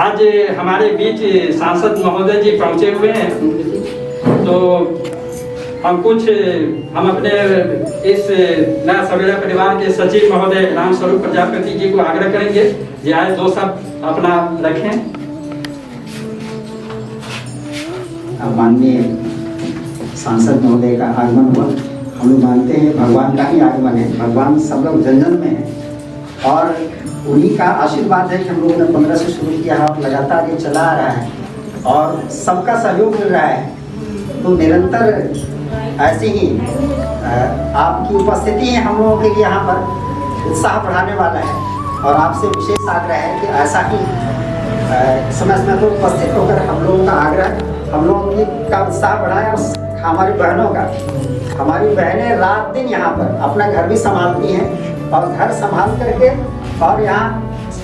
आज हमारे बीच सांसद महोदय जी पहुंचे हुए हैं, तो हम अपने इस नया सवेरा परिवार के सचिव महोदय राम स्वरूप प्रजापति जी को आग्रह करेंगे कि आए दो शब्द अपना रखें। माननीय सांसद महोदय का आगमन हुआ, हम लोग मानते हैं भगवान का ही आगमन है। भगवान सब लोग जन जन में है और उन्हीं का आशीर्वाद है कि हम लोगों ने 15 से शुरू किया है और लगातार ये चला आ रहा है और सबका सहयोग मिल रहा है। तो निरंतर ऐसे ही आपकी उपस्थिति है हम लोगों के लिए यहाँ पर उत्साह बढ़ाने वाला है और आपसे विशेष आग्रह है कि ऐसा ही समय समय पर उपस्थित होकर हम लोगों का आग्रह हम लोगों का उत्साह बढ़ाए। और हमारी बहनों का, हमारी बहनें रात दिन यहाँ पर अपना घर भी संभालती हैं और घर संभाल करके और यहाँ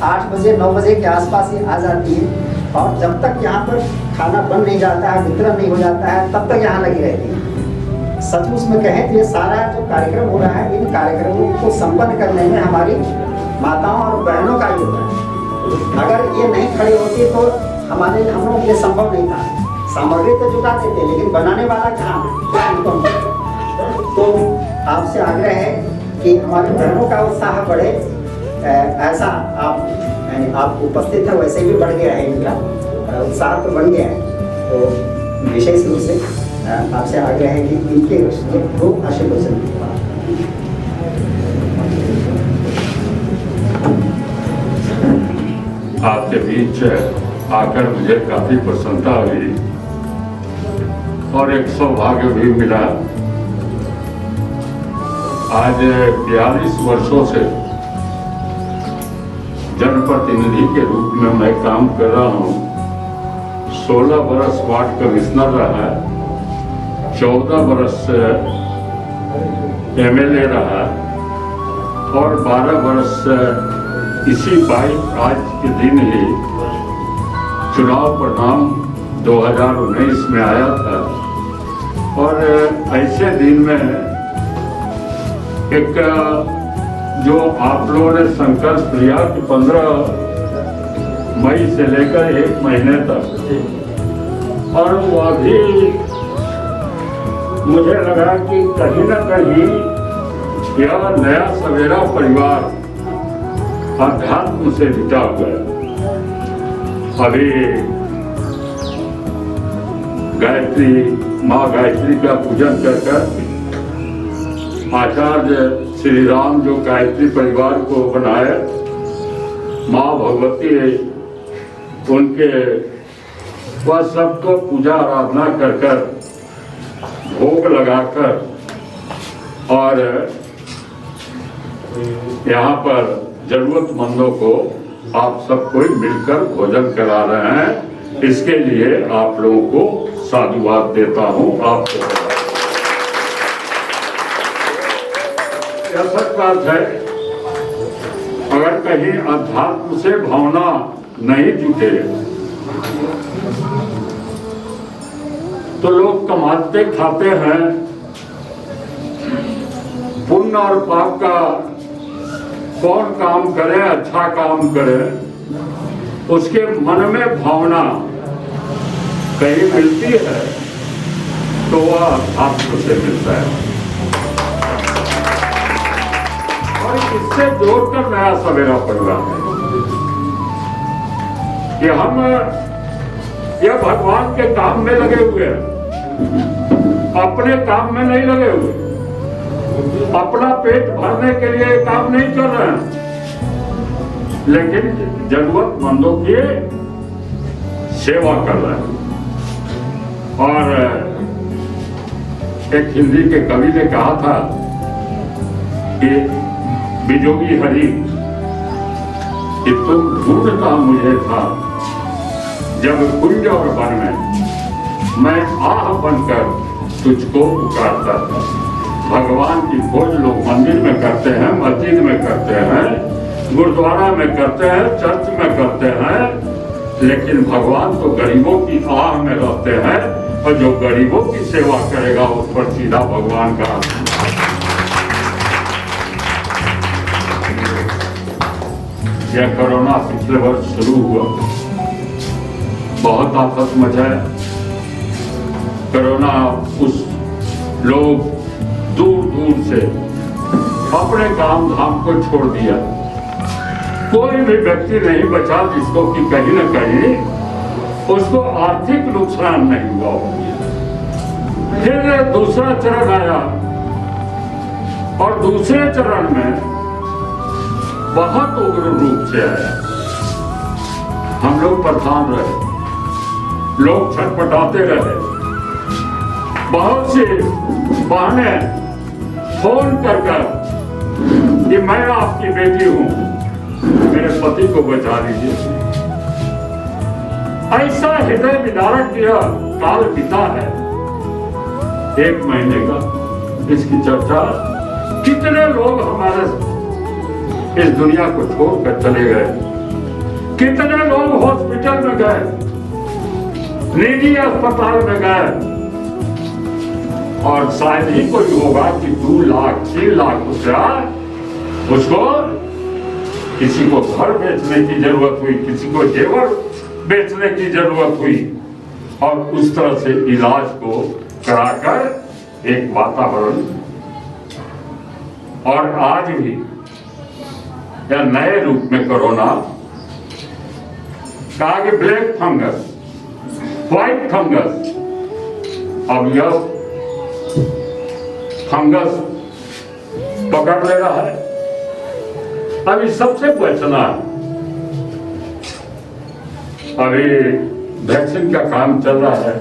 8 बजे 9 बजे के आसपास ही आ जाती हैं और जब तक यहाँ पर खाना बन नहीं जाता है, वितरण नहीं हो जाता है, तब तक यहाँ लगी रहती है। सचमुच में कहें तो ये सारा जो कार्यक्रम हो रहा है, इन कार्यक्रमों को संपन्न करने में हमारी माताओं और बहनों का योगदान है। अगर ये नहीं खड़ी होती तो हम लोगों के लिए संभव नहीं था। सामग्री तो जुटाते थे लेकिन बनाने वाला कहाँ? तो आपसे आग्रह है कि हमारी बहनों का उत्साह बढ़े, ऐसा आप उपस्थित है वैसे भी बढ़ गया है, इनका उत्साह तो बढ़ गया है। तो विशेष रूप से आपसे आग्रह है कि इनके दो आशीर्वचन आपके बीच आकर मुझे काफी प्रसन्नता हुई और एक सौभाग्य भी मिला। आज 42 वर्षों से जनप्रतिनिधि के रूप में मैं काम कर रहा हूँ। 16 बरस वार्ड कमिश्नर रहा, 14 बरस MLA रहा और 12 बरस इसी 22 आज के दिन ही चुनाव परिणाम 2019 में आया था। और ऐसे दिन में एक जो आप लोगों ने संकल्प लिया कि 15 मई से लेकर 1 महीने तक, और वो अभी मुझे लगा कि कहीं ना कहीं यह नया सवेरा परिवार अध्यात्म से जुटा हुआ है। अभी माँ गायत्री का पूजन कर आचार्य श्री राम जो गायत्री परिवार को बनाए, माँ भगवती उनके वह सबको पूजा आराधना कर भोग लगाकर और यहाँ पर जरूरतमंदों को आप सब कोई मिलकर भोजन करा रहे हैं। इसके लिए आप लोगों को साधुवाद देता हूँ। आपको यह सच बात है, अगर कहीं अध्यात्म से भावना नहीं जुटे तो लोग कमाते खाते हैं। पुण्य और पाप का कौन काम करे, अच्छा काम करे, उसके मन में भावना कहीं मिलती है तो वह अध्यात्म से मिलता है। और इससे जोड़कर नया सवेरा परिवार है कि हम यह भगवान के काम में लगे हुए हैं, अपने काम में नहीं लगे हुए, अपना पेट भरने के लिए काम नहीं कर रहे हैं, लेकिन जरूरतमंदों की सेवा कर रहे हैं। और एक हिंदी के कवि ने कहा था कि बिजोगी हरि कि तुम ढूंढता मुझे था जब कुंज और वन में मैं आह बनकर तुझको पुकारता था। भगवान की खोज लोग मंदिर में करते हैं, मस्जिद में करते हैं, गुरुद्वारा में करते हैं, चर्च में करते हैं, लेकिन भगवान तो गरीबों की आह में रहते हैं और जो गरीबों की सेवा करेगा उस पर सीधा भगवान का यह कोरोना पिछले वर्ष शुरू हुआ बहुत आफत मचाया। कोरोना उस लोग दूर दूर से अपने काम धाम को छोड़ दिया। कोई भी व्यक्ति नहीं बचा जिसको कि कहीं न कहीं उसको आर्थिक नुकसान नहीं हुआ। फिर दूसरा चरण आया और दूसरे चरण में बहुत उग्र रूप से आया। हम लोग परेशान रहे, लोग छटपटाते रहे। बहुत से बहने फोन कर कि मैं आपकी बेटी हूं, मेरे पति को बचा लीजिए। ऐसा हृदय विदारक यह काल बीता है 1 महीने का। इसकी चर्चा कितने लोग हमारे इस दुनिया को छोड़कर चले गए, कितने लोग हॉस्पिटल में गए, निजी अस्पताल में गए। और शायद ही कोई होगा कि 2 लाख 3 लाख रुपया उसको किसी को घर बेचने की जरूरत हुई, किसी को जेवर बेचने की जरूरत हुई और उस तरह से इलाज को कराकर एक वातावरण। और आज भी यह नए रूप में कोरोना कहा कि ब्लैक फंगस, व्हाइट फंगस, अब यह फंगस पकड़ ले रहा है। अभी सबसे बचना, अभी वैक्सीन का काम चल रहा है।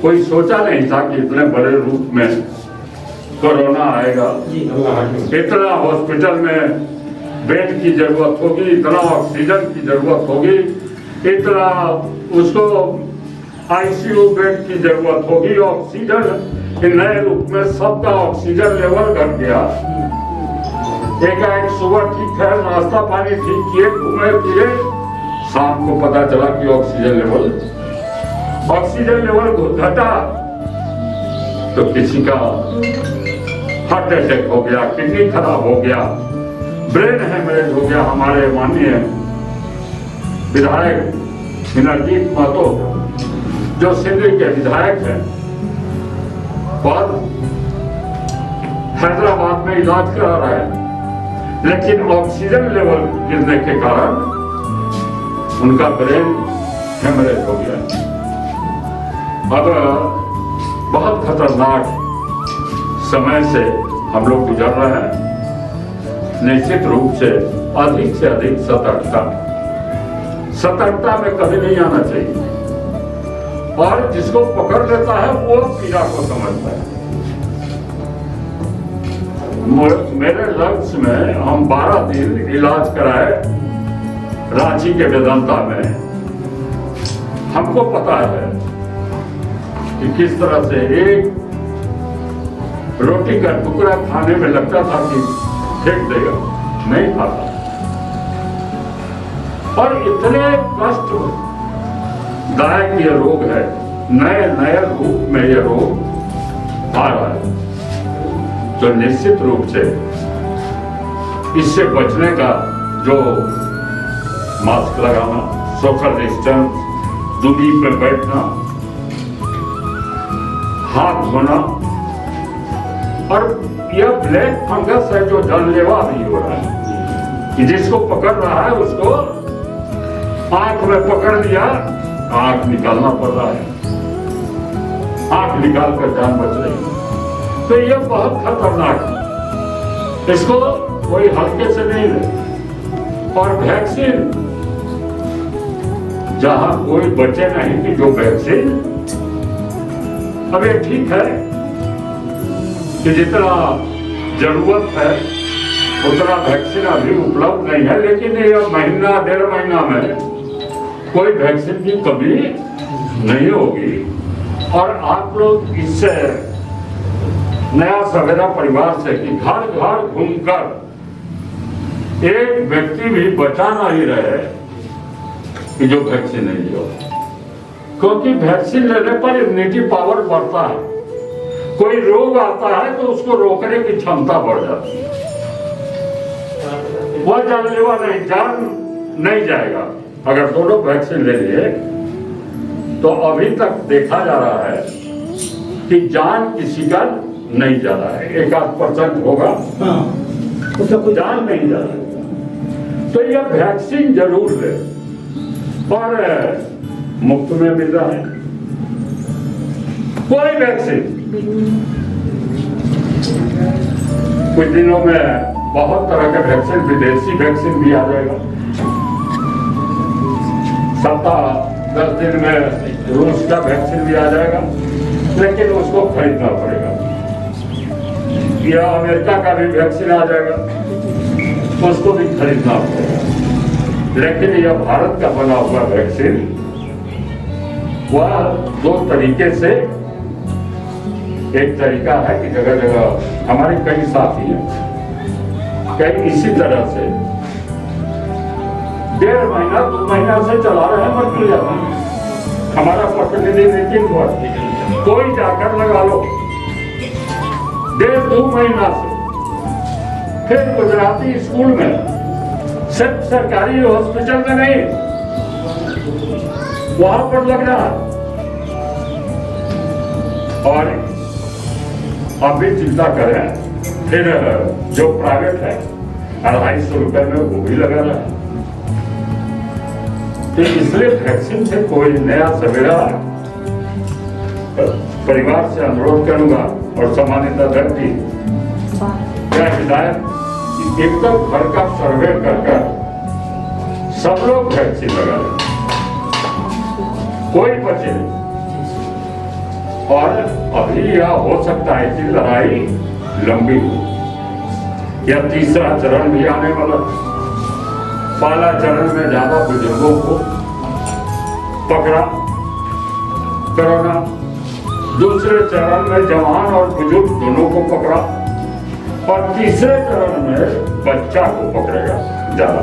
कोई सोचा नहीं था कि इतने बड़े रूप में कोरोना आएगा, इतना हॉस्पिटल में बेड की जरूरत होगी, इतना ऑक्सीजन की जरूरत होगी, इतना उसको आईसीयू बेड की जरूरत होगी। ऑक्सीजन नए रूप में सबका ऑक्सीजन लेवल घट गया। एक सुबह ठीक है, नाश्ता पानी ठीक किए, घूमे फिरे, शाम को पता चला कि ऑक्सीजन लेवल घटा तो किसी का हार्ट अटैक हो गया, किडनी खराब हो गया, ब्रेन हेमरेज हो गया। हमारे माननीय विधायक विनरजीत महतो जो सिंधी के विधायक हैं और हैदराबाद में इलाज करा रहा है, लेकिन ऑक्सीजन लेवल गिरने के कारण उनका ब्रेन हेमरेज हो गया। अब बहुत खतरनाक समय से हम लोग गुजर रहे हैं। निश्चित रूप से अधिक सतर्कता में कभी नहीं आना चाहिए। और जिसको पकड़ लेता है वो पीड़ा को समझता है। मेरे लक्ष्य में हम 12 दिन इलाज कराए रांची के वेदांता में। हमको पता है कि किस तरह से एक रोटी का टुकड़ा खाने में लगता था कि फेंक देगा, नहीं खाता। और इतने कष्ट दायक यह रोग है, नए रूप में यह रोग आ रहा है। तो निश्चित रूप से इससे बचने का जो मास्क लगाना, सोशल डिस्टेंस, दूरी पर बैठना, हाथ धोना, और यह ब्लैक फंगस है जो जानलेवा भी हो रहा है कि जिसको पकड़ रहा है उसको आंख में पकड़ लिया, आंख निकालना पड़ रहा है, आंख निकाल कर जान बच रही है। तो यह बहुत खतरनाक है, इसको कोई हल्के से नहीं ले। और वैक्सीन, जहां कोई बचे नहीं कि जो वैक्सीन, अब ये ठीक है कि जितना जरूरत है उतना वैक्सीन अभी उपलब्ध नहीं है, लेकिन ये महीना 1.5 महीना में कोई वैक्सीन की कमी नहीं होगी। और आप लोग इससे नया सवेरा परिवार से कि घर घर घूमकर एक व्यक्ति भी बचा नहीं रहे कि जो वैक्सीन नहीं लिया, क्योंकि वैक्सीन लेने पर इम्यूनिटी पावर बढ़ता है। कोई रोग आता है तो उसको रोकने की क्षमता बढ़ जाती है। वह जानलेवा नहीं, जान नहीं जाएगा, अगर दोनों वैक्सीन ले लिए तो अभी तक देखा जा रहा है कि जान किसी का नहीं जा रहा है, 1-8% होगा, जान नहीं जा रहा है। तो यह वैक्सीन जरूर ले, और मुफ्त में मिल रहा है कोई वैक्सीन। कुछ दिनों में बहुत तरह के वैक्सीन, विदेशी वैक्सीन भी आ जाएगा। 7-10 दिन में रूस का वैक्सीन भी आ जाएगा, लेकिन उसको खरीदना पड़ेगा। या अमेरिका का भी वैक्सीन आ जाएगा, उसको भी खरीदना पड़ेगा। लेकिन यह भारत का बना हुआ वैक्सीन, वह 2 तरीके से, एक तरीका है कि जगह जगह हमारे कई साथी हैं, कई इसी तरह से 1.5 महीना 2 महीना से चला रहे हैं, मत जाता है। हमारा प्रतिनिधि मीटिंग हुआ, कोई जाकर लगा लो, 1.5-2 महीना से। फिर गुजराती स्कूल में, सिर्फ सरकारी हॉस्पिटल में नहीं, वहां पर लग रहा है। और अब भी चिंता करें, फिर जो प्राइवेट है 250 रुपए में वो भी लगा रहा है। तो इसलिए वैक्सीन से कोई नया सवेरा परिवार से अनुरोध करूंगा, और सामान्यतः व्यक्ति क्या हिदायत, एक तो घर का सर्वे कर सब लोग वैक्सीन लगा लें, कोई बचे नहीं। और अभी यह हो सकता है कि लड़ाई लंबी हो, या तीसरा चरण भी आने वाला। पहला चरण में ज्यादा बुजुर्गों को पकड़ा कोरोना, दूसरे चरण में जवान और बुजुर्ग दोनों को पकड़ा, और तीसरे चरण में बच्चा को पकड़ेगा ज्यादा,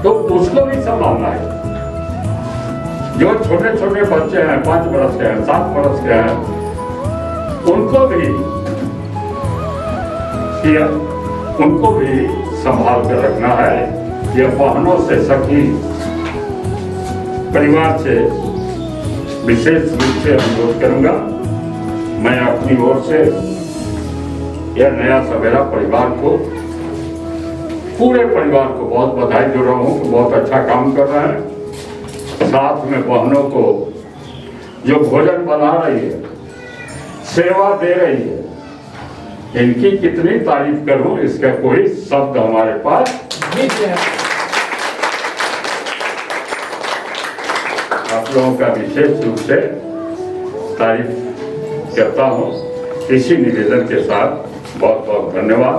तो उसको भी संभालना है। जो छोटे छोटे बच्चे हैं, 5 बरस के हैं, 7 बरस के हैं, उनको भी संभाल कर रखना है। यह बहनों से, सखी परिवार से विशेष रूप से अनुरोध करूंगा। मैं अपनी ओर से यह नया सवेरा परिवार को, पूरे परिवार को बहुत बधाई दे रहा हूँ कि बहुत अच्छा काम कर रहे हैं। साथ में बहनों को जो भोजन बना रही है, सेवा दे रही है, इनकी कितनी तारीफ करूं, इसका कोई शब्द हमारे पास नहीं है। आप लोगों का विशेष रूप से तारीफ करता हूं। इसी निवेदन के साथ बहुत बहुत धन्यवाद।